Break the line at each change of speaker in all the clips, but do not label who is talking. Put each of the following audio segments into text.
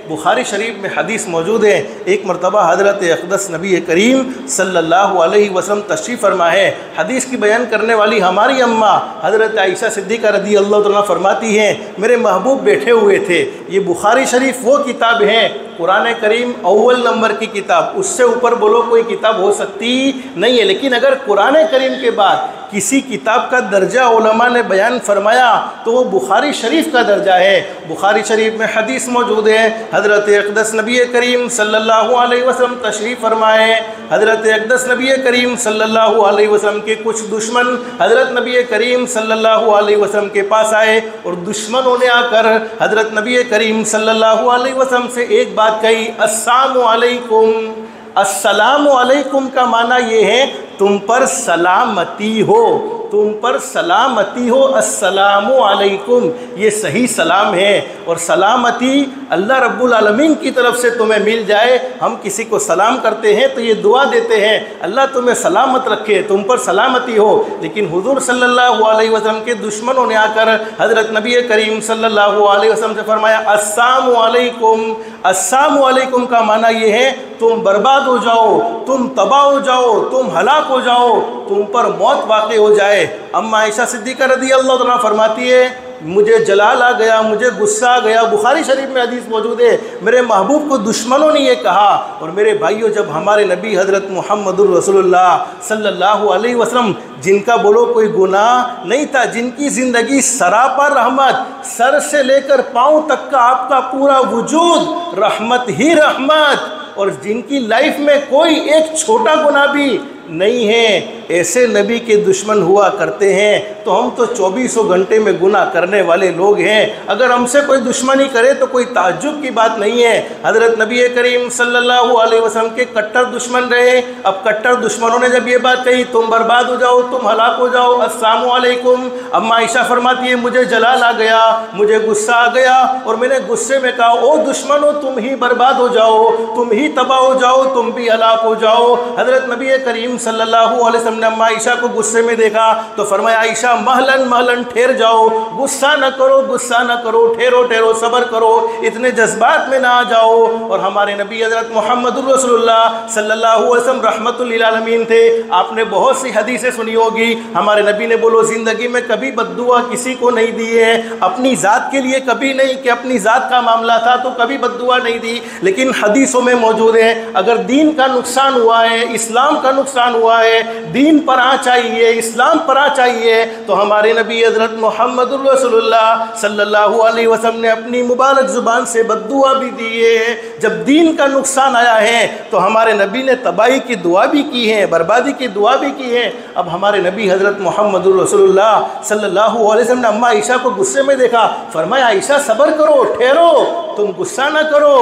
बुखारी शरीफ में हदीस मौजूद है। एक मरतबा हज़रत अक़दस नबी करीम सल्लल्लाहु अलैहि वसल्लम तशरीफ़ फरमा है। हदीस की बयान करने वाली हमारी अम्मा हज़रत आयशा सिद्दीक़ा रज़ी अल्लाह तआला फरमाती हैं, मेरे महबूब बैठे हुए थे। ये बुखारी शरीफ वो किताब है, कुरान करीम अव्वल नंबर की किताब, उससे ऊपर बोलो कोई किताब हो सकती नहीं है। लेकिन अगर कुरान करीम के बाद किसी किताब का दर्जा उलमा ने बयान फरमाया तो वो बुखारी शरीफ का दर्जा है। बुखारी शरीफ में हदीस मौजूद है, हज़रत अक़दस नबी करीम सल्लल्लाहु अलैहि वसल्लम तशरीफ़ फरमाए। हज़रत अक़दस नबी करीम सल्लल्लाहु अलैहि वसल्लम के कुछ दुश्मन हज़रत नबी करीम सल्लल्लाहु अलैहि वसल्लम के पास आए और दुश्मनों ने आकर हज़रत नबी करीम सल्लल्लाहु अलैहि वसल्लम से एक बात कही, अस्सलामु अलैकुम। अस्सलामु अलैकुम का माना ये है तुम पर सलामती हो, तुम पर सलामती हो। अस्सलामु अलैकुम ये सही सलाम है और सलामती अल्लाह रब्बुल आलमीन की तरफ से तुम्हें मिल जाए। हम किसी को सलाम करते हैं तो ये दुआ देते हैं, अल्लाह तुम्हें सलामत रखे, तुम पर सलामती हो। लेकिन हुजूर सल्लल्लाहु अलैहि वसल्लम के दुश्मनों ने आकर हज़रत नबी करीम सल्लल्लाहु अलैहि वसल्लम से फरमाया, अस्सलामु अलैकुम। अस्सलामु अलैकुम का माना ये है तुम बर्बाद हो जाओ, तुम तबाह हो जाओ, तुम हलाक हो जाओ, तुम पर मौत वाक़ हो जाए। अम्मा आयशा सिद्दीक़ा रज़ी अल्लाह तआला फरमाती है, मुझे जलाल आ गया, मुझे गुस्सा आ गया। बुखारी शरीफ में हदीस मौजूद है, मेरे महबूब को दुश्मनों ने ये कहा। और मेरे भाइयों, जब हमारे नबी हज़रत मुहम्मदुर रसूलुल्लाह सल्लल्लाहु अलैहि वसल्लम, जिनका बोलो कोई गुनाह नहीं था, जिनकी ज़िंदगी सरापा रहमत, सर से लेकर पाँव तक का आपका पूरा वजूद रहमत ही रहमत, और जिनकी लाइफ में कोई एक छोटा गुनाह भी नहीं है, ऐसे नबी के दुश्मन हुआ करते हैं। तो हम तो 24 घंटे में गुनाह करने वाले लोग हैं। अगर हमसे कोई दुश्मनी करे तो कोई ताज्जुब की बात नहीं है। हज़रत नबी करीम सल्लल्लाहु अलैहि वसल्लम के कट्टर दुश्मन रहे। अब कट्टर दुश्मनों ने जब ये बात कही, तुम बर्बाद हो जाओ, तुम हलाक हो जाओ, अस्सलामु अलैकुम, अम्मा आयशा फरमाती है, मुझे जलाल आ गया, मुझे गुस्सा आ गया और मैंने गुस्से में कहा, ओ दुश्मनों, तुम ही बर्बाद हो जाओ, तुम ही तबाह हो जाओ, तुम भी हलाक हो जाओ। हज़रत नबी करीम सल्लल्लाहु अलैहि वसल्लम ने अम्मा आयशा को गुस्से में देखा तो फरमाया, आयशा महलन महलन, ठहर जाओ, गुस्सा न करो, गुस्सा न करो, ठहरो ठहरो, सब्र करो, इतने जज्बात में ना आ जाओ। और हमारे नबी हज़रत मुहम्मदुर रसूलुल्लाह सल्लल्लाहु अलैहि वसल्लम रहमतुल लिल आलमीन थे। आपने बहुत सी हदीसें सुनी होगी, हमारे नबी ने बोलो ज़िंदगी में कभी बद्दुआ किसी को नहीं दी है, अपनी ज़ात के लिए कभी नहीं, कि अपनी ज़ात का मामला था तो कभी बद्दुआ नहीं दी। लेकिन हदीसों में मौजूद है, अगर दीन का नुकसान हुआ है, इस्लाम का नुकसान हुआ है, दीन पर आ चाहिए, इस्लाम पर आ चाहिए, तो हमारे नबी हज़रत मुहम्मदुर रसूलुल्लाह सल्लल्लाहु अलैहि वसल्लम ने अपनी मुबारक ज़ुबान से बद्दुआ भी दी है। जब दीन का नुकसान आया है तो हमारे नबी ने तबाही की दुआ भी की है, बर्बादी की दुआ भी की है। अब हमारे नबी हज़रत मुहम्मदुर रसूलुल्लाह सल्लल्लाहु अलैहि वसल्लम ने अम्मा आयशा को गुस्से में देखा, फरमाया, आयशा सब्र करो, ठहरो, तुम गुस्सा ना करो।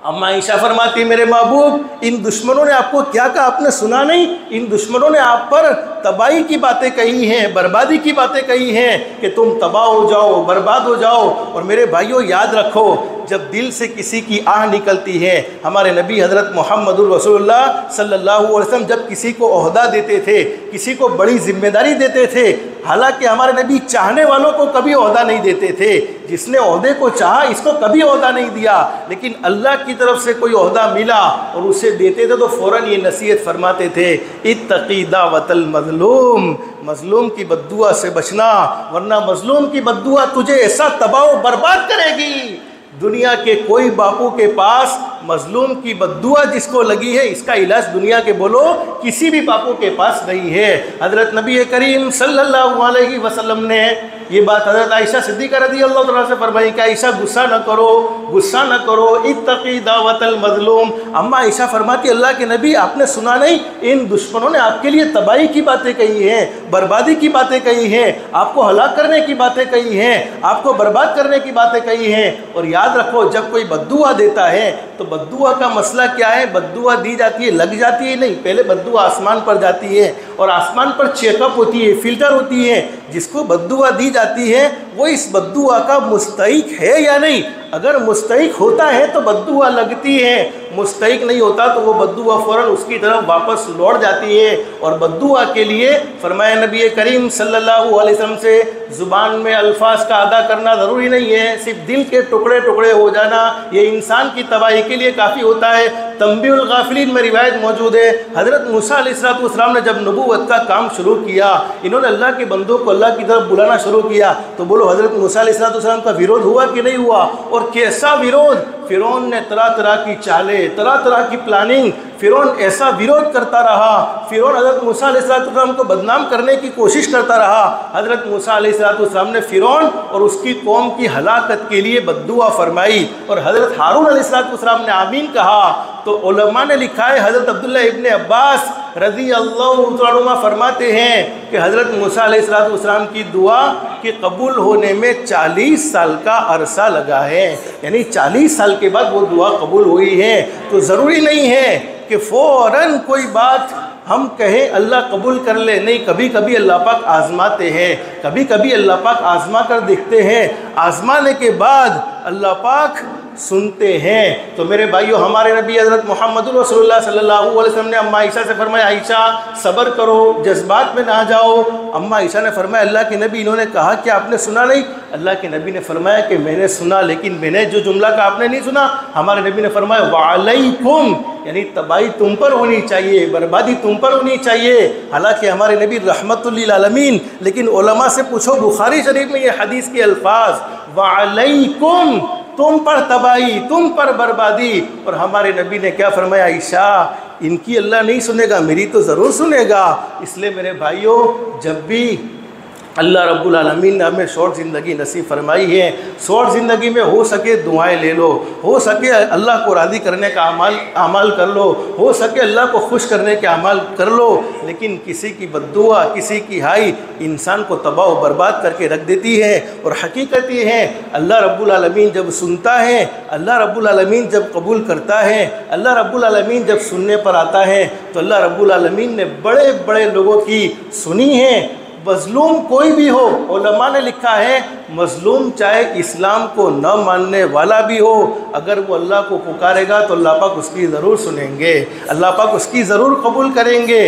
अम्मा आयशा फरमाती, मेरे महबूब, इन दुश्मनों ने आपको क्या कहा, आपने सुना नहीं? इन दुश्मनों ने आप पर तबाही की बातें कही हैं, बर्बादी की बातें कही हैं कि तुम तबाह हो जाओ, बर्बाद हो जाओ। और मेरे भाइयों, याद रखो, जब दिल से किसी की आह निकलती है, हमारे नबी हज़रत मुहम्मदुर रसूलुल्लाह सल्लल्लाहु अलैहि वसल्लम जब किसी को ओहदा देते थे, किसी को बड़ी जिम्मेदारी देते थे, हालांकि हमारे नबी चाहने वालों को कभी ओहदा नहीं देते थे। जिसने ओहदे को चाहा, इसको कभी ओहदा नहीं दिया, लेकिन अल्लाह की तरफ से कोई ओहदा मिला और उसे देते थे तो फ़ौरन ये नसीहत फरमाते थे, इत्तक़ी दावतल मज़लूम, मज़लूम की बद्दुआ से बचना, वरना मज़लूम की बद्दुआ तुझे ऐसा तबाह बर्बाद करेगी। दुनिया के कोई बापू के पास मज़लूम की बद्दुआ जिसको लगी है, इसका इलाज दुनिया के बोलो किसी भी बापू के पास नहीं है। हज़रत नबी करीम सल्लल्लाहु अलैहि वसल्लम ने ये बात हज़रत आयशा सिद्दीक़ा रज़ी अल्लाह तआला से फरमाई कि आयशा गुस्सा न करो, गुस्सा न करो, इत्तक़ी दावतल मज़लूम। अम्मा आयशा फरमाती, अल्लाह के नबी, आपने सुना नहीं, इन दुश्मनों ने आपके लिए तबाही की बातें कही हैं, बर्बादी की बातें कही हैं, आपको हलाक करने की बातें कही हैं, आपको बर्बाद करने की बातें कही हैं। और याद रखो, जब कोई बद्दुआ देता है तो बद्दुआ का मसला क्या है, बद्दुआ दी जाती है, लग जाती है नहीं, पहले बद्दुआ आसमान पर जाती है और आसमान पर चेकअप होती है, फिल्टर होती है। जिसको बद्दुआ दी जाती है वो इस बद्दुआ का मुस्तहिक है या नहीं, अगर मुस्तहिक होता है तो बद्दुआ लगती है, मुस्तहिक नहीं होता तो वो बद्दुआ फ़ौरन उसकी तरफ वापस लौट जाती है। और बद्दुआ के लिए फरमाया नबी करीम सल्लल्लाहु अलैहि वसल्लम से ज़ुबान में अल्फाज का अदा करना ज़रूरी नहीं है, सिर्फ दिल के टुकड़े टुकड़े हो जाना ये इंसान की तबाही के लिए काफ़ी होता है। तंबीहुल गाफिलीन में रिवायत मौजूद है, हज़रत मूसा अलैहिस्सलाम ने जब नबूवत का काम शुरू किया, इन्होंने अल्लाह के बंदों को अल्लाह की तरफ बुलाना शुरू किया, तो बोलो हज़रत मूसा अलैहिस्सलाम का विरोध हुआ कि नहीं हुआ? और कैसा विरोध! फ़िरौन ने तरह तरह की चालें, तरह तरह की प्लानिंग, फ़िरौन ऐसा विरोध करता रहा, फ़िरौन हज़रत मूसा अलैहिस्सलाम को बदनाम करने की कोशिश करता रहा। हज़रत मूसा अलैहिस्सलाम ने फ़िरौन और उसकी कौम की हलाकत के लिए बद्दुआ फरमाई और हज़रत हारून अलैहिस्सलाम ने आमीन कहा। तो उलमा ने लिखा है, हज़रत अब्दुल्लाह इब्न अब्बास रज़ी अल्लाह अन्हुमा फरमाते हैं कि हज़रत मूसा अलैहिस्सलाम की दुआ के कबूल होने में 40 साल का अरसा लगा है, यानी 40 साल के बाद वो दुआ कबूल हुई है। तो ज़रूरी नहीं है कि फ़ौरन कोई बात हम कहें अल्लाह कबूल कर ले, नहीं, कभी कभी अल्लाह पाक आज़माते हैं, कभी कभी अल्लाह पाक आज़मा कर देखते हैं, आज़माने के बाद अल्लाह पाक सुनते हैं। तो मेरे भाइयों, हमारे नबी हज़रत मोहम्मद रसूलुल्लाह सल्लल्लाहु अलैहि वसल्लम ने अम्मा आयशा से फरमाया, आयशा सब्र करो, जज्बात में ना जाओ। अम्मा आयशा ने फरमाया, अल्लाह के नबी, इन्होंने कहा कि आपने सुना नहीं? अल्लाह के नबी ने फरमाया कि मैंने सुना, लेकिन मैंने जो जुमला का आपने नहीं सुना। हमारे नबी ने फरमाया वालैकुम, यानी तबाही तुम पर होनी चाहिए, बर्बादी तुम पर होनी चाहिए। हालांकि हमारे नबी रहमतुल लिल आलमीन, लेकिन उलमा से पूछो, बुखारी शरीफ में ये हदीस के अल्फाज वालैकुम, तुम पर तबाही, तुम पर बर्बादी। और हमारे नबी ने क्या फरमाया, आयशा इनकी अल्लाह नहीं सुनेगा, मेरी तो ज़रूर सुनेगा। इसलिए मेरे भाइयों, जब भी अल्लाह रब्बुल आलमीन ने हमें शॉर्ट ज़िंदगी नसीब फरमाई है, शॉर्ट ज़िंदगी में हो सके दुआएं ले लो, हो सके अल्लाह को राज़ी करने का अमल कर लो, हो सके अल्लाह को खुश करने के अमल कर लो। लेकिन किसी की बद्दुआ, किसी की हाई इंसान को तबाह व बर्बाद करके रख देती है। और हकीकत ये है, अल्लाह रब्बुल आलमीन जब सुनता है, अल्लाह रब्बुल आलमीन जब कबूल करता है, अल्लाह रब्बुल आलमीन जब सुनने पर आता है, तो अल्लाह रब्बुल आलमीन ने बड़े बड़े लोगों की सुनी है। मज़लूम कोई भी हो, उलमा ने लिखा है, मज़लूम चाहे इस्लाम को न मानने वाला भी हो, अगर वो अल्लाह को पुकारेगा तो अल्लाह पाक उसकी ज़रूर सुनेंगे, अल्लाह पाक उसकी ज़रूर कबूल करेंगे।